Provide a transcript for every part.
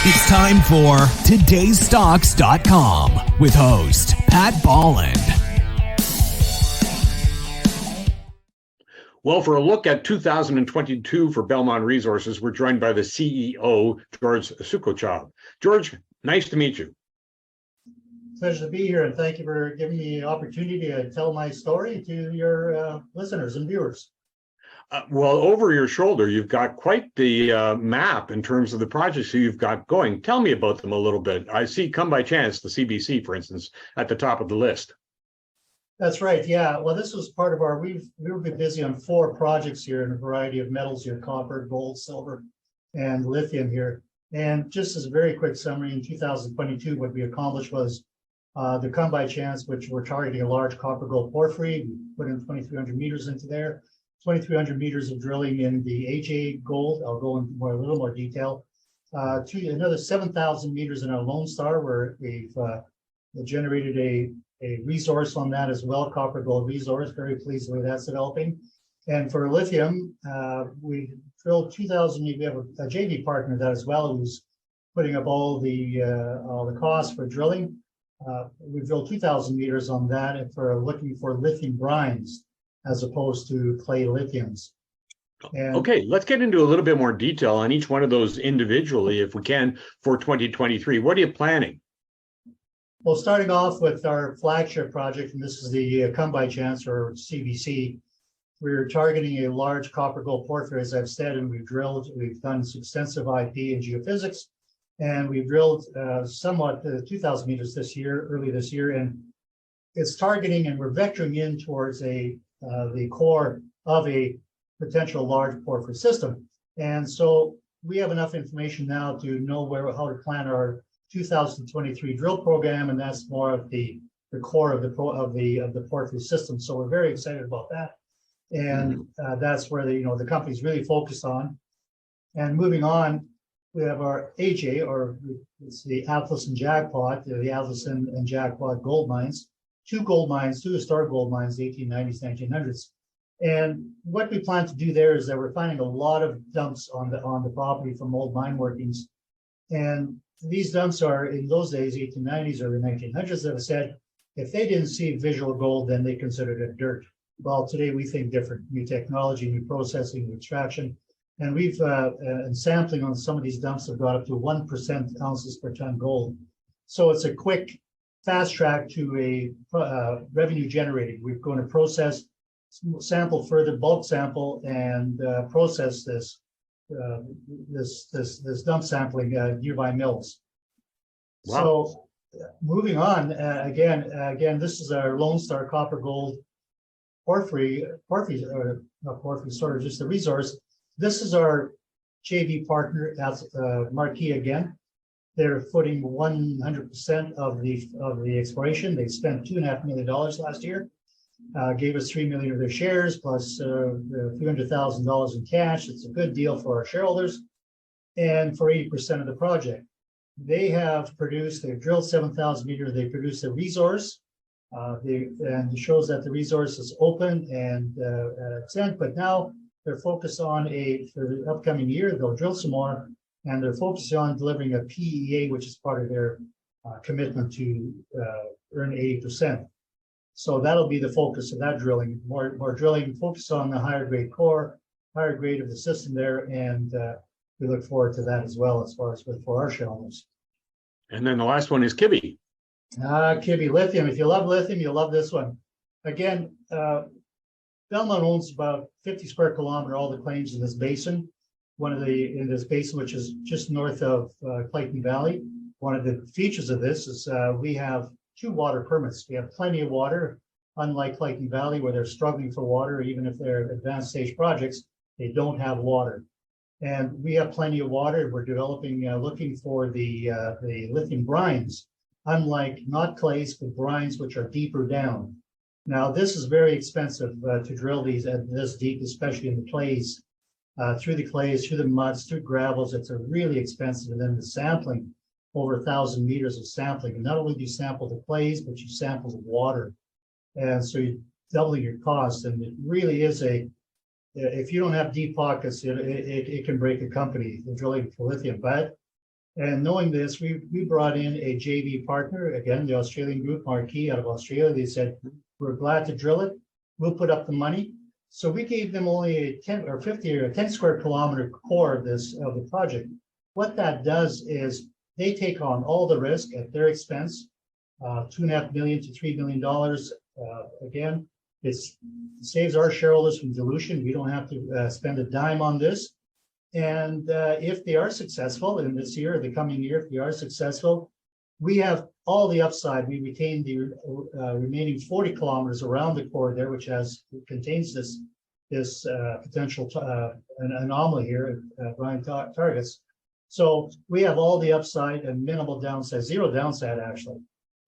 It's time for todaysstocks.com with host Pat Bolland. Well, for a look at 2022 for Belmont Resources, we're joined by the CEO, George Sookochoff. George, nice to meet you. Pleasure to be here, and thank you for giving me the opportunity to tell my story to your listeners and viewers. Well, over your shoulder, you've got quite the map in terms of the projects that you've got going. Tell me about them a little bit. I see Come By Chance, the CBC, for instance, at the top of the list. That's right, yeah. Well, this was part of our, we've been busy on 4 projects here in a variety of metals here, copper, gold, silver, and lithium here. And just as a very quick summary, in 2022, what we accomplished was the Come By Chance, which we're targeting a large copper gold porphyry. We put in 2,300 meters into there, 2,300 meters of drilling in the HA gold. I'll go into a little more detail. Another 7,000 meters in our Lone Star, where we've generated a resource on that as well, copper gold resource. Very pleased with the way that's developing. And for lithium, we drilled 2,000. We have a JV partner that as well, who's putting up all the costs for drilling. We drilled 2,000 meters on that, and for looking for lithium brines as opposed to clay lithiums. And okay, let's get into a little bit more detail on each one of those individually, if we can, for 2023. What are you planning? well, starting off with our flagship project, and this is the Come By Chance, or CBC, we're targeting a large copper gold porphyry, as I've said, and we've done extensive IP and geophysics, and we've drilled somewhat 2,000 meters early this year, and it's targeting, and we're vectoring in towards the core of a potential large porphyry system. And so we have enough information now to know how to plan our 2023 drill program, and that's more of the core of the porphyry system. So we're very excited about that, and that's where the company's really focused on. And moving on, we have our HA, or it's the Athelstan-Jackpot, the Athelstan-Jackpot gold mines. 2 historic gold mines, 1890s, 1900s. And what we plan to do there is that we're finding a lot of dumps on the property from old mine workings. And these dumps are, in those days, 1890s or the 1900s, that have said, if they didn't see visual gold, then they considered it dirt. Well, today we think different. New technology, new processing, new extraction. And we've, and sampling on some of these dumps have got up to 1% ounces per ton gold. So it's a quick, fast track to a revenue generating. We're going to process, sample further, bulk sample, and process this dump sampling nearby mills. Wow. So moving on, again, this is our Lone Star copper gold porphyry, just the resource. This is our JV partner, Marquis again. They're footing 100% of the exploration. They spent $2.5 million last year. Gave us 3 million of their shares plus a few $100,000 in cash. It's a good deal for our shareholders, and for 80% of the project. They've drilled 7,000 meters. They produced a resource, and it shows that the resource is open and extent. But now they're focused on for the upcoming year, they'll drill some more, and they're focused on delivering a PEA, which is part of their commitment to earn 80%. So that'll be the focus of that drilling. More drilling, focused on the higher grade core, higher grade of the system there, and we look forward to that as well, as far as for our shareholders. And then the last one is Kibby. Kibby Lithium. If you love lithium, you'll love this one. Again, Belmont owns about 50 square kilometer, all the claims in this basin. In this basin, which is just north of Clayton Valley. One of the features of this is we have 2 water permits. We have plenty of water, unlike Clayton Valley, where they're struggling for water. Even if they're advanced stage projects, they don't have water. And we have plenty of water. We're developing, looking for the lithium brines, unlike not clays, but brines, which are deeper down. Now, this is very expensive to drill these at this deep, especially in the clays, through the muds, through gravels. It's a really expensive. And then the sampling, over 1,000 meters of sampling. And not only do you sample the clays, but you sample the water. And so you're doubling your cost. And it really is if you don't have deep pockets, it can break a company, the drilling for lithium. But And knowing this, we brought in a JV partner, again, the Australian group, Marquee out of Australia. They said, we're glad to drill it. We'll put up the money. So we gave them only a 10 or 50 or 10 square kilometer core of the project. What that does is they take on all the risk at their expense, $2.5 million to $3 million. Again, it saves our shareholders from dilution. We don't have to spend a dime on this. And if they are successful in this year, the coming year, if they are successful, we have all the upside. We retain the remaining 40 kilometers around the core there, which contains this potential an anomaly here at brine targets. So we have all the upside and minimal downside, zero downside actually.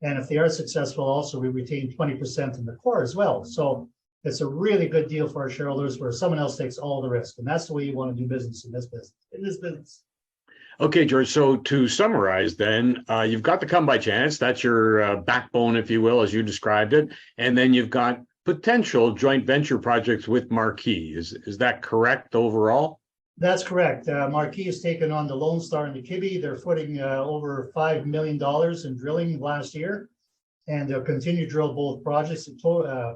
And if they are successful, also we retain 20% in the core as well. So it's a really good deal for our shareholders where someone else takes all the risk. And that's the way you want to do business in this business. Okay, George. So to summarize then, you've got the come by chance. That's your backbone, if you will, as you described it. And then you've got potential joint venture projects with Marquee. Is that correct overall? That's correct. Marquee has taken on the Lone Star and the Kibby. They're footing over $5 million in drilling last year, and they'll continue to drill both projects,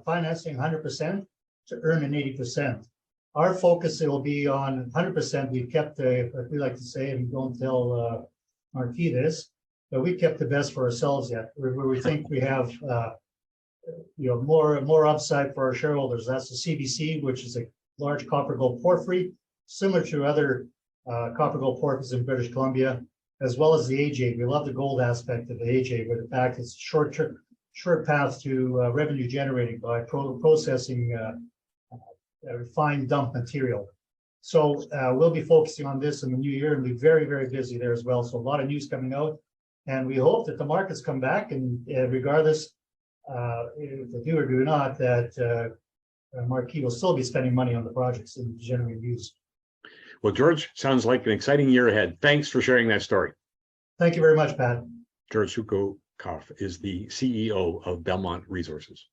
financing 100% to earn an 80%. Our focus will be on 100%. We've kept, like we like to say, and don't tell Marquee this, but we kept the best for ourselves yet, where we think we have more upside for our shareholders. That's the CBC, which is a large copper gold porphyry, similar to other copper gold porphyries in British Columbia, as well as the AJ. We love the gold aspect of the AJ, but in fact, it's a short path to revenue generating by processing refined dump material. So we'll be focusing on this in the new year and be very, very busy there as well. So a lot of news coming out, and we hope that the markets come back, and regardless if they do or do not, that Marquee will still be spending money on the projects and generating news. Well, George, sounds like an exciting year ahead. Thanks for sharing that story. Thank you very much, Pat. George Sookochoff is the CEO of Belmont Resources.